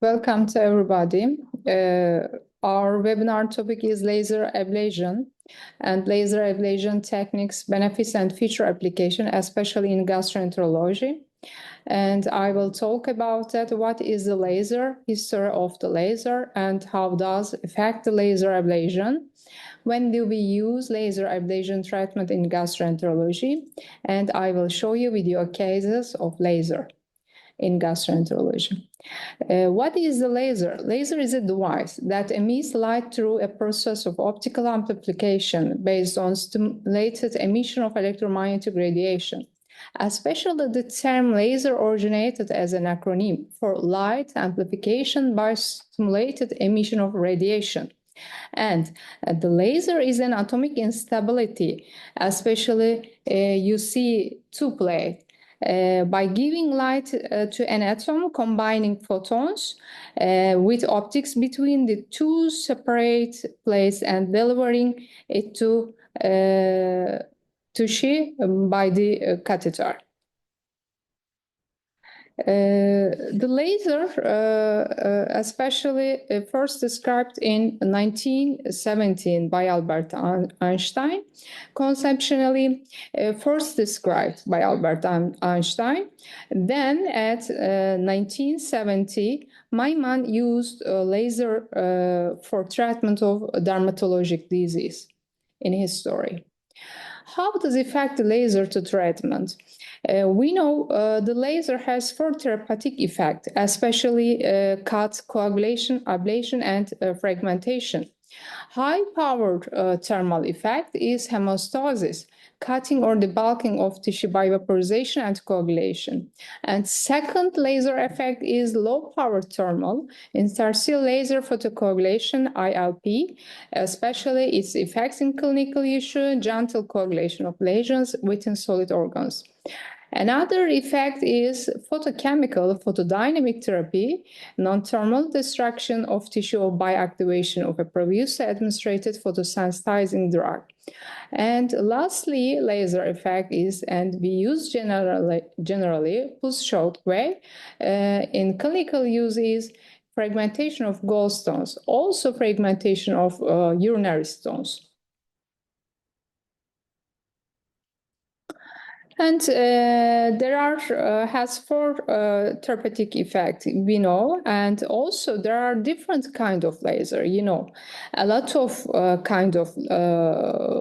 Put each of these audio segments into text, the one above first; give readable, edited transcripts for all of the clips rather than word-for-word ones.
Welcome to everybody. Our webinar topic is laser ablation and laser ablation techniques, benefits and future application, especially in gastroenterology. And I will talk about that. What is the laser, history of the laser, and how does it affect the laser ablation? When do we use laser ablation treatment in gastroenterology? And I will show you video cases of laser in gastroenterology. What is the laser? Laser is a device that emits light through a process of optical amplification based on stimulated emission of electromagnetic radiation. Especially the term laser originated as an acronym for light amplification by stimulated emission of radiation. And the laser is an atomic instability, especially you see two plates. By giving light to an atom, combining photons with optics between the two separate plates and delivering it to tissue by the catheter. The laser, especially first described in 1917 by Albert Einstein, conceptually first described by Albert Einstein. Then at 1970, Maiman used laser for treatment of dermatologic disease in his story. How does it affect the laser to treatment? We know the laser has four therapeutic effects, especially cut, coagulation, ablation, and fragmentation. High-powered thermal effect is hemostasis, cutting or debulking of tissue by vaporization and coagulation. And second laser effect is low-powered thermal, interstitial laser photocoagulation, ILP, especially its effects in clinical issue, gentle coagulation of lesions within solid organs. Another effect is photochemical photodynamic therapy, non-thermal destruction of tissue by activation of a previously administered photosensitizing drug. And lastly, laser effect is, and we use generally pulse-short wave. In clinical use is fragmentation of gallstones, also fragmentation of urinary stones. And there has four therapeutic effects, we know, and also there are different kind of laser, you know, a lot of kind of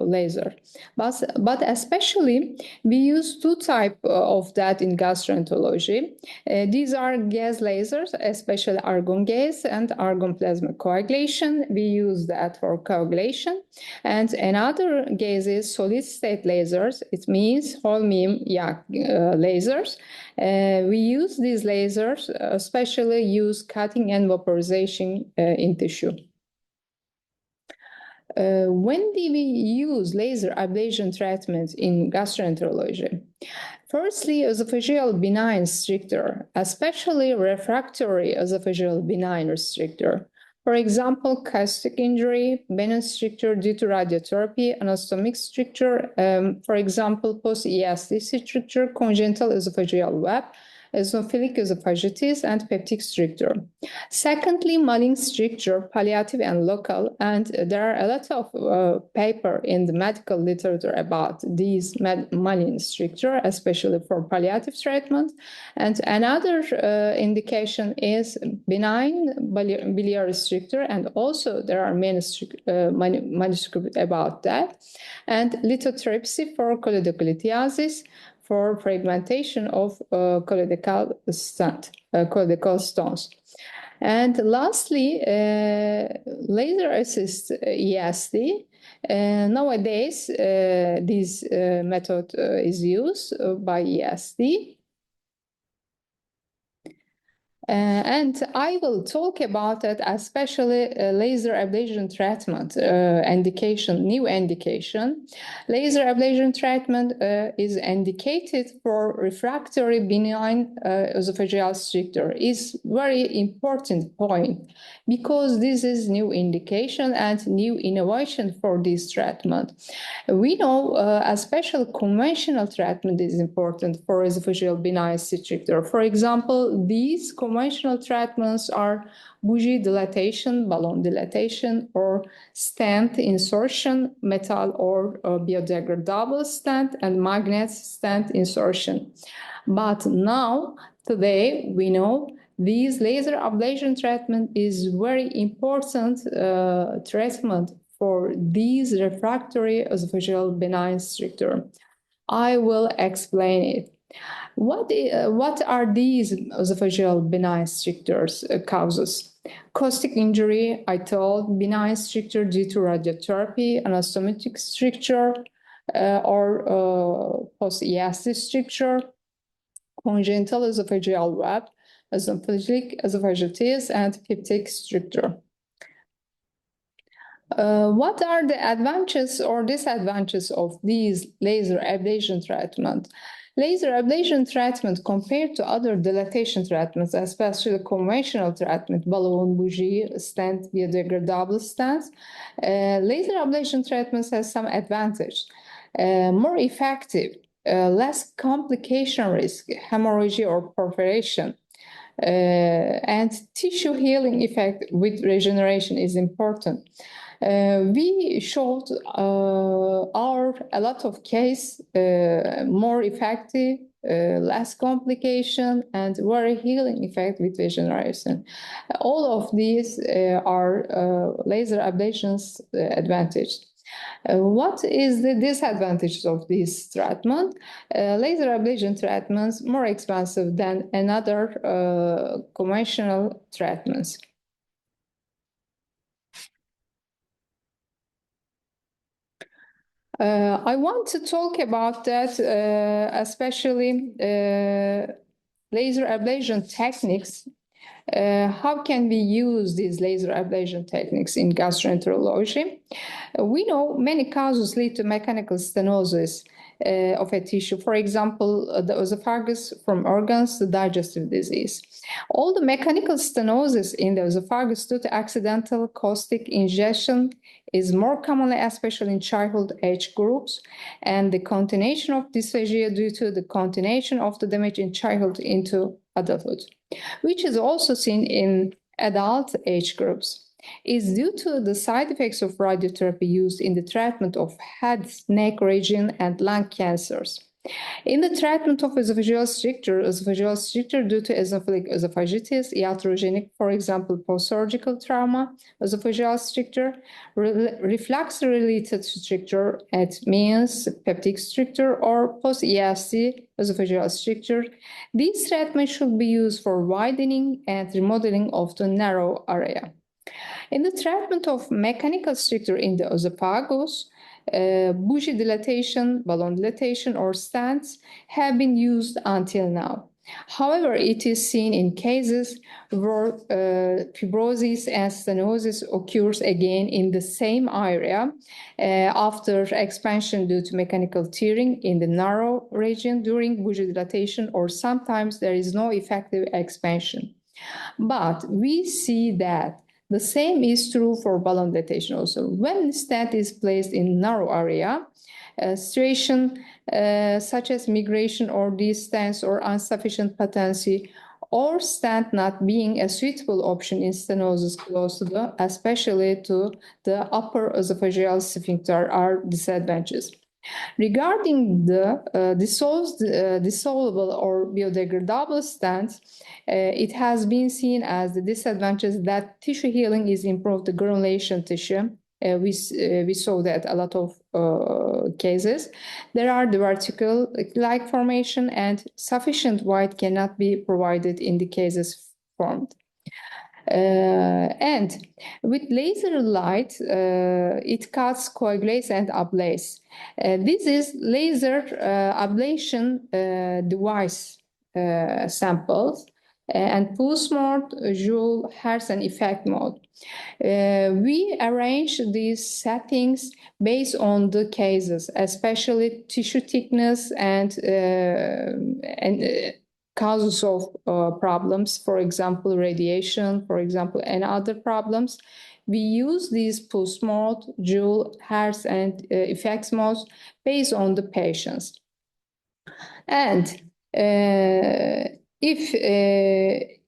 laser, but especially we use two types of that in gastroenterology. These are gas lasers, especially argon gas and argon plasma coagulation. We use that for coagulation, and another gas is solid state lasers. It means holmium lasers. We use these lasers, especially use cutting and vaporization in tissue. When do we use laser ablation treatment in gastroenterology? Firstly, esophageal benign stricture, especially refractory esophageal benign stricture. For example, cystic injury, benign stricture due to radiotherapy, anastomic stricture, for example, post-ESD stricture, congenital esophageal web, eosinophilic esophagitis, and peptic stricture. Secondly, malignant stricture, palliative and local, and there are a lot of paper in the medical literature about these malignant stricture, especially for palliative treatment. And another indication is benign biliary stricture, and also there are many manuscripts about that. And lithotripsy for cholelithiasis, for fragmentation of choledical stones. And lastly, laser assist ESD. Nowadays, this method is used by ESD. And I will talk about it, especially laser ablation treatment indication, new indication. Laser ablation treatment is indicated for refractory benign esophageal stricture. Is very important point because this is new indication and new innovation for this treatment. We know a special conventional treatment is important for esophageal benign stricture. For example, these conventional conventional treatments are bougie dilatation, balloon dilatation, or stent insertion, metal or biodegradable stent, and magnet stent insertion. But now, today, we know this laser ablation treatment is very important treatment for these refractory esophageal benign stricture. I will explain it. What are these esophageal benign strictures causes? Caustic injury, I told, benign stricture due to radiotherapy, anastomotic stricture, or post-ESD stricture, congenital esophageal web, esophageal esophagitis, and peptic stricture. What are the advantages or disadvantages of these laser ablation treatment? Laser ablation treatment compared to other dilatation treatments, especially conventional treatment, balloon, bougie, stent, biodegradable stents, laser ablation treatments has some advantage. More effective, less complication risk, hemorrhage or perforation, and tissue healing effect with regeneration is important. We showed a lot of case, more effective, less complication, and very healing effect with regeneration. All of these are laser ablation's advantage. What is the disadvantages of this treatment? Laser ablation treatments more expensive than another conventional treatments. I want to talk about that, especially laser ablation techniques. How can we use these laser ablation techniques in gastroenterology? We know many causes lead to mechanical stenosis of a tissue. For example, the esophagus from organs, the digestive disease. All the mechanical stenosis in the esophagus due to accidental caustic ingestion is more commonly, especially in childhood age groups, and the continuation of dysphagia due to the continuation of the damage in childhood into adulthood, which is also seen in adult age groups, is due to the side effects of radiotherapy used in the treatment of head, neck region, and lung cancers. In the treatment of esophageal stricture due to eosinophilic esophagitis, iatrogenic, for example, post-surgical trauma, esophageal stricture, reflux-related stricture, it means peptic stricture, or post-ESD esophageal stricture, these treatments should be used for widening and remodeling of the narrow area. In the treatment of mechanical stricture in the esophagus, bougie dilatation, balloon dilatation, or stents have been used until now. However, it is seen in cases where fibrosis and stenosis occurs again in the same area after expansion due to mechanical tearing in the narrow region during bougie dilatation, or sometimes there is no effective expansion. But we see that the same is true for balloon dilatation also. When stent is placed in narrow area, situation such as migration or distance or insufficient patency, or stent not being a suitable option in stenosis close to the, especially to the upper esophageal sphincter, are disadvantages. Regarding the dissolvable or biodegradable stents, it has been seen as the disadvantage that tissue healing is improved the granulation tissue. We saw that a lot of cases. There are the vertical-like formation, and sufficient white cannot be provided in the cases formed. And with laser light, it cuts, coagulates, and ablates. This is laser ablation device samples and pulse mode, Joule, Hertz, and effect mode. We arrange these settings based on the cases, especially tissue thickness and causes of problems, for example, radiation, for example, and other problems. We use these pulse mode, Joule, Hertz, and effects modes based on the patients. And if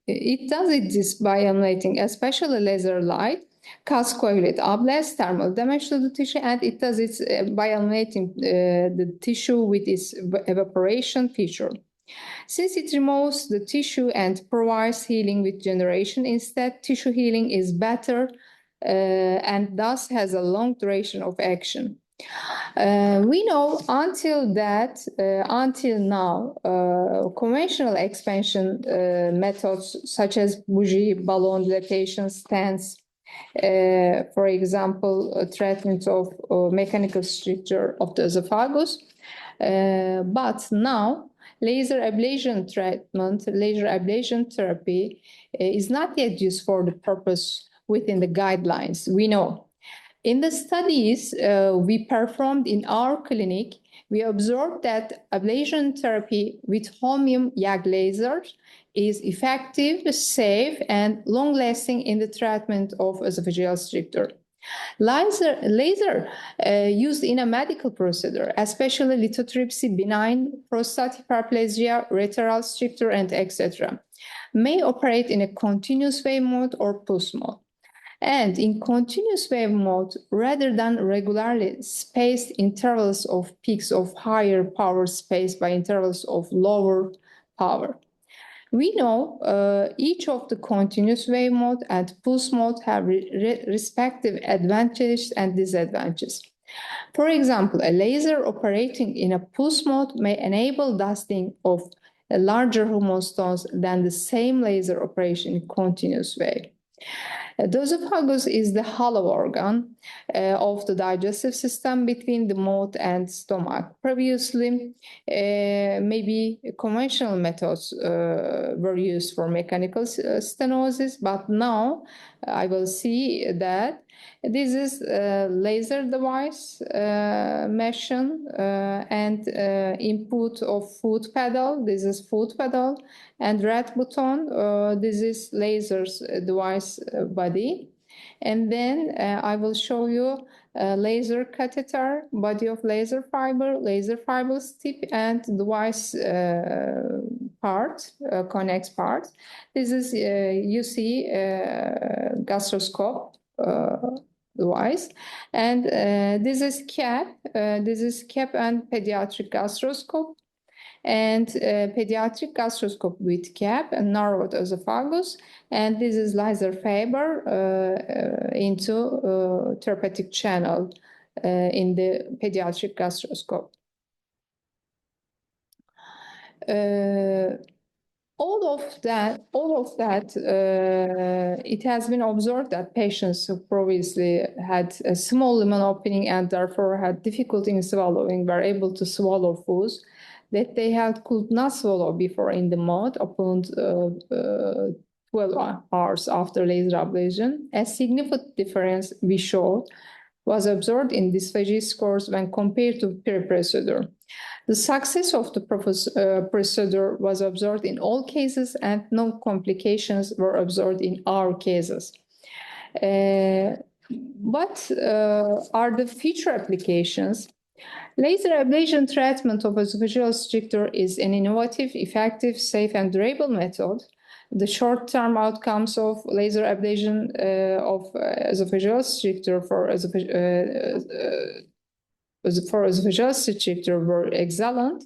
it does this by emulating especially laser light, cause coagulate ablast, thermal damage to the tissue, and it does it by emulating the tissue with its evaporation feature. Since it removes the tissue and provides healing with generation instead, tissue healing is better and thus has a long duration of action. We know until now, conventional expansion methods such as bougie, balloon dilatation, stents, for example, treatment of mechanical stricture of the esophagus. But now, laser ablation treatment, laser ablation therapy is not yet used for the purpose within the guidelines. We know. In the studies we performed in our clinic, we observed that ablation therapy with holmium YAG laser is effective, safe, and long-lasting in the treatment of esophageal stricture. Laser used in a medical procedure, especially lithotripsy, benign prostate hyperplasia, reteral stricture, and etc., may operate in a continuous wave mode or pulse mode. And in continuous wave mode, rather than regularly spaced intervals of peaks of higher power spaced by intervals of lower power. We know each of the continuous wave mode and pulse mode have respective advantages and disadvantages. For example, a laser operating in a pulse mode may enable dusting of a larger homostones than the same laser operation in continuous wave. The esophagus is the hollow organ of the digestive system between the mouth and stomach. Previously, maybe conventional methods were used for mechanical stenosis, but now I will see that this is a laser device machine and input of foot pedal. This is foot pedal and red button. This is laser's device body. And then I will show you laser catheter, body of laser fiber tip, and device part, connects part. This is, you see, gastroscope device. And this is cap. This is cap and pediatric gastroscope. And pediatric gastroscope with cap and narrowed esophagus. And this is laser fiber into therapeutic channel in the pediatric gastroscope. All of that, it has been observed that patients who previously had a small lumen opening and therefore had difficulty in swallowing were able to swallow foods that they could not swallow before in the mouth upon 12 hours after laser ablation. A significant difference we showed was observed in dysphagia scores when compared to pre-procedure. The success of the procedure was observed in all cases and no complications were observed in our cases. What are the future applications? Laser ablation treatment of esophageal stricture is an innovative, effective, safe, and durable method. The short-term outcomes of laser ablation of esophageal stricture for esophageal stricture were excellent,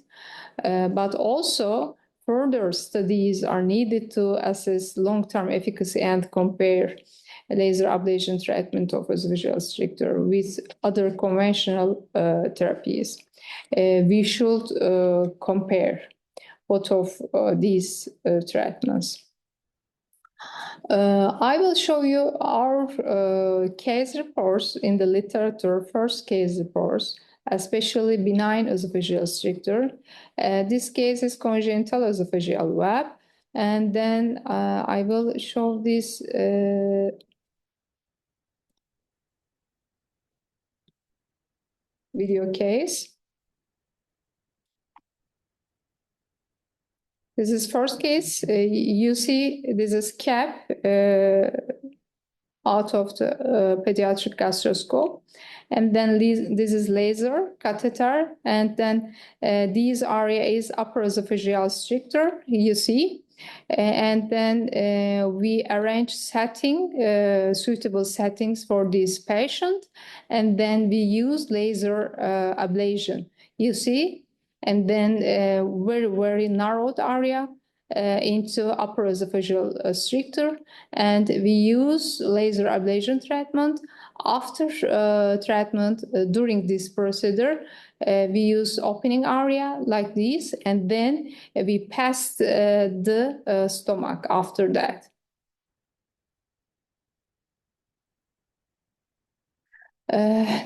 but also further studies are needed to assess long-term efficacy and compare laser ablation treatment of esophageal stricture with other conventional therapies. We should compare both of these treatments. I will show you our case reports in the literature, first case reports, especially benign esophageal stricture. This case is congenital esophageal web. And then I will show this video case. This is first case. You see this is cap out of the pediatric gastroscope. And then this is laser catheter. And then this area is upper esophageal stricture, you see. And then we arrange suitable settings for this patient, and then we use laser ablation. You see, and then very narrowed area into upper esophageal stricture, and we use laser ablation treatment. After treatment, during this procedure, we use opening area like this, and then we pass the stomach after that.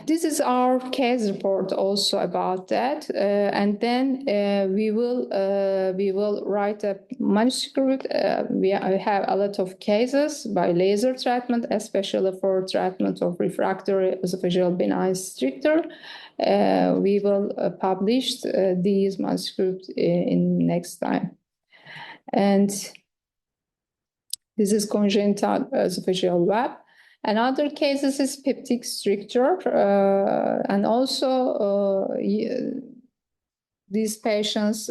This is our case report also about that, and then we will write a manuscript. We have a lot of cases by laser treatment, especially for treatment of refractory esophageal benign stricture. We will publish these manuscripts in next time. And this is congenital esophageal web. Another cases is peptic stricture, and also these patients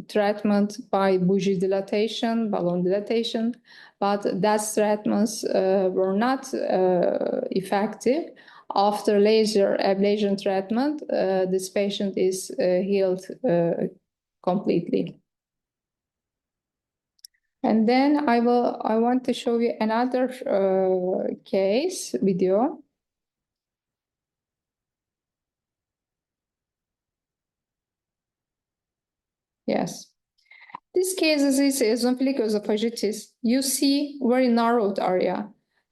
treatment by bougie dilatation, balloon dilatation, but that treatments were not effective. After laser ablation treatment, this patient is healed completely. And then I want to show you another case video. Yes. This case is eosinophilic esophagitis. You see very narrowed area.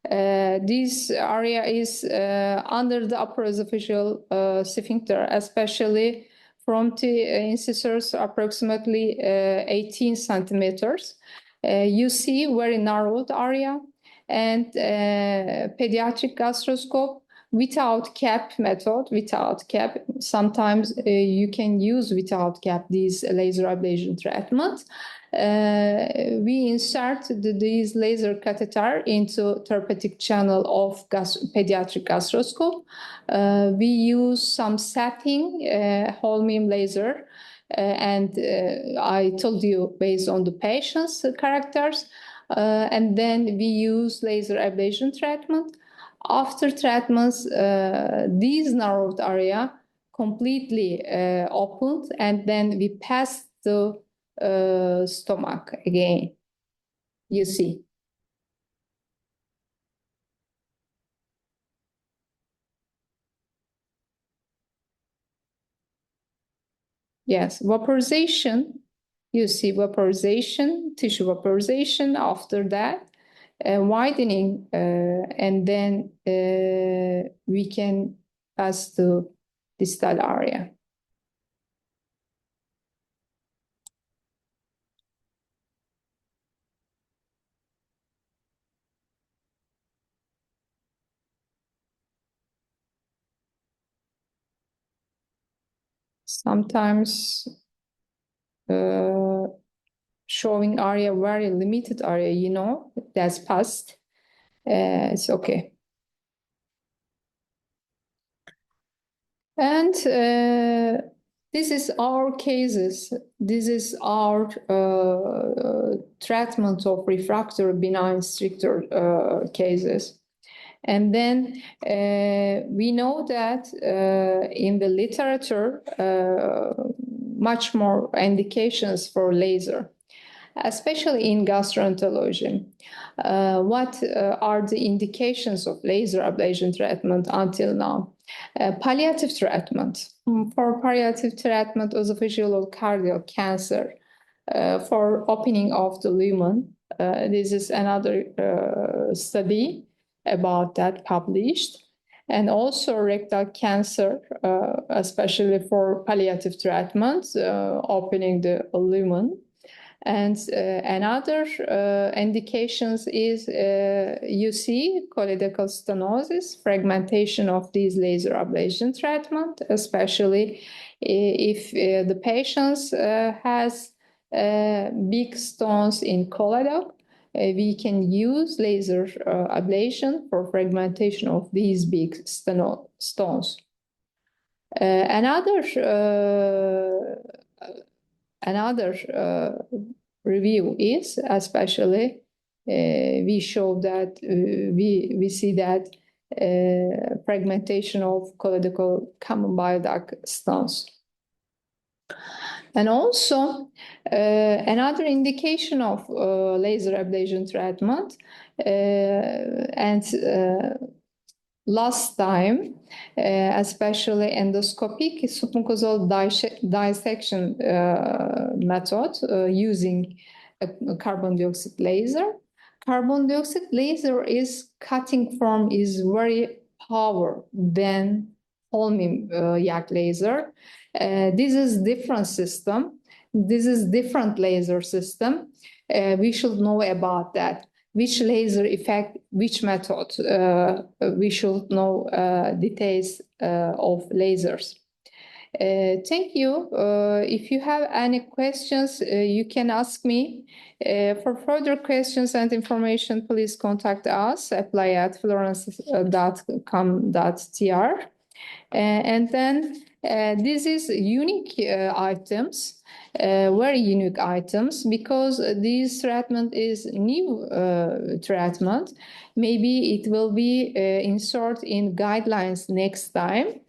This area is under the upper esophageal sphincter, especially from the incisors approximately 18 centimeters. You see very narrowed area, and pediatric gastroscope without cap method, without cap. Sometimes you can use without cap these laser ablation treatments. We insert these laser catheter into therapeutic channel of pediatric gastroscope. We use some setting, holmium laser, and I told you based on the patient's characters, and then we use laser ablation treatment. After treatments, these narrowed area completely opened, and then we pass the stomach again. You see. Yes, vaporization. You see vaporization, tissue vaporization. After that, widening, and then we can pass the distal area. Sometimes showing area, very limited area, you know, that's passed. It's okay. And this is our cases. This is our treatment of refractory benign stricture cases. And then we know that in the literature, much more indications for laser, especially in gastroenterology. What are the indications of laser ablation treatment until now? Palliative treatment. For palliative treatment, esophageal or cardiac cancer, for opening of the lumen. This is another study about that published. And also rectal cancer, especially for palliative treatments, opening the lumen. And another indications is you see coliacal stenosis, fragmentation of these laser ablation treatment, especially if the patient has big stones in coliac. We can use laser ablation for fragmentation of these big stones. Another review is, especially we show that we see that fragmentation of colloidal common bile duct stones. And also another indication of laser ablation treatment and last time, especially endoscopic submucosal dissection method using a carbon dioxide laser. Carbon dioxide laser is cutting form is very power than Holmium yak laser. This is different system. This is different laser system. We should know about that. Which laser effect, which method, we should know details of lasers. Thank you. If you have any questions, you can ask me. For further questions and information, please contact us, apply@florence.com.tr. And then this is unique items. Very unique items because this treatment is new treatment. Maybe it will be inserted in guidelines next time,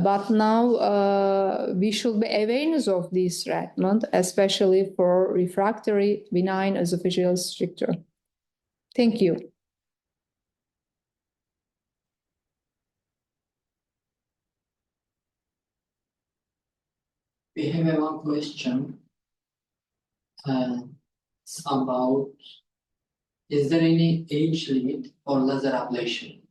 but now we should be awareness of this treatment, especially for refractory benign esophageal stricture. Thank you. We have one question. It's about, is there any age limit for laser ablation?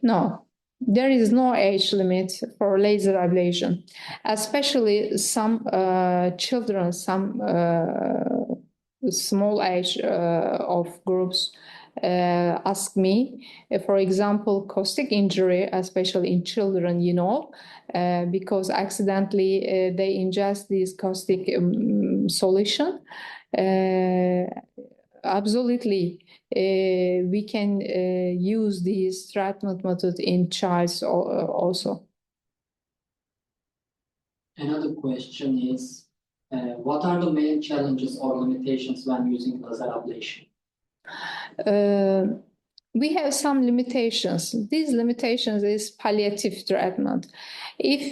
No, there is no age limit for laser ablation, especially some children, some small age of groups ask me, for example, caustic injury, especially in children, because accidentally they ingest this caustic solution. Absolutely, we can use this treatment method in childs also. Another question is, what are the main challenges or limitations when using laser ablation? We have some limitations. These limitations is palliative treatment. If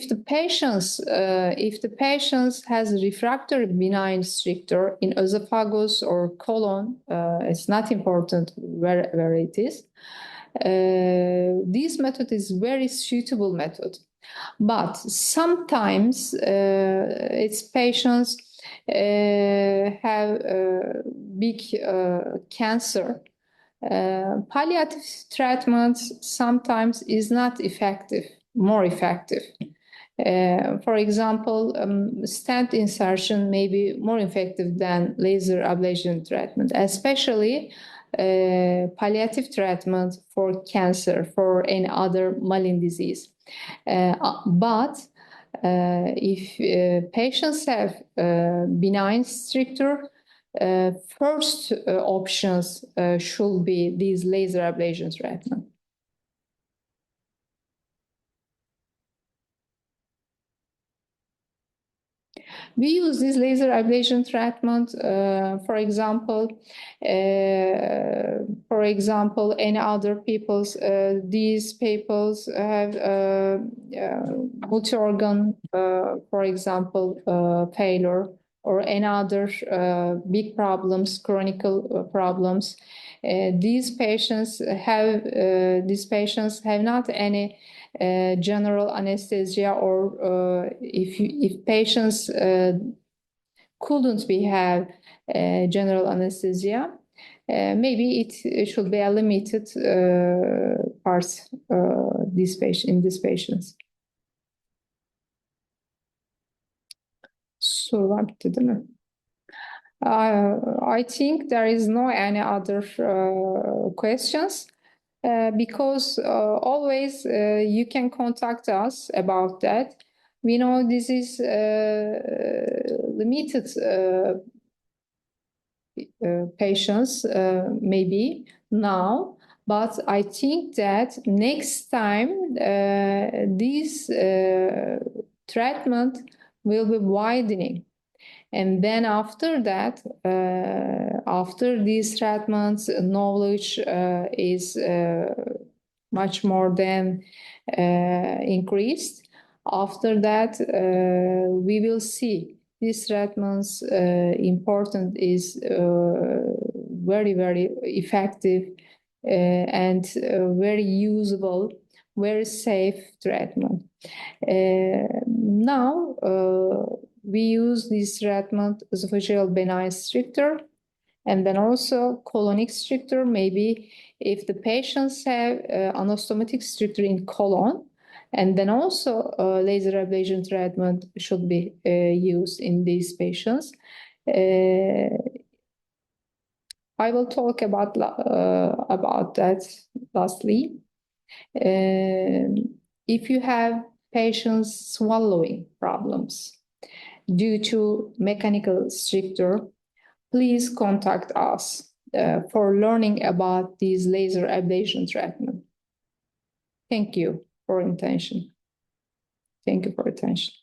the patients has refractory benign stricture in esophagus or colon, it's not important where it is. This method is very suitable method, but sometimes its patients have big cancer. Palliative treatment sometimes is not effective, more effective. For example, stent insertion may be more effective than laser ablation treatment, especially palliative treatment for cancer, for any other malignant disease. But if patients have benign stricture, first options should be these laser ablation treatment. We use this laser ablation treatment, for example, any other people's, these peoples have multi-organ, for example, failure, or any other big problems, chronic problems. These patients have not any general anesthesia, or if patients couldn't be have general anesthesia, maybe it should be a limited part in these patients. Soru var bitti değil mi? I think there is no any other questions. Because always you can contact us about that. We know this is limited patients maybe now, but I think that next time this treatment will be widening. And then after that, after these treatments, knowledge is much more than increased. After that, we will see these treatments important is very, very effective and very usable, very safe treatment. Now, we use this treatment esophageal benign stricture and then also colonic stricture, maybe if the patients have anastomotic stricture in colon, and then also laser ablation treatment should be used in these patients. I will talk about that lastly. If you have patients swallowing problems due to mechanical stricture, please contact us for learning about these laser ablation treatment. Thank you for attention. Thank you for attention.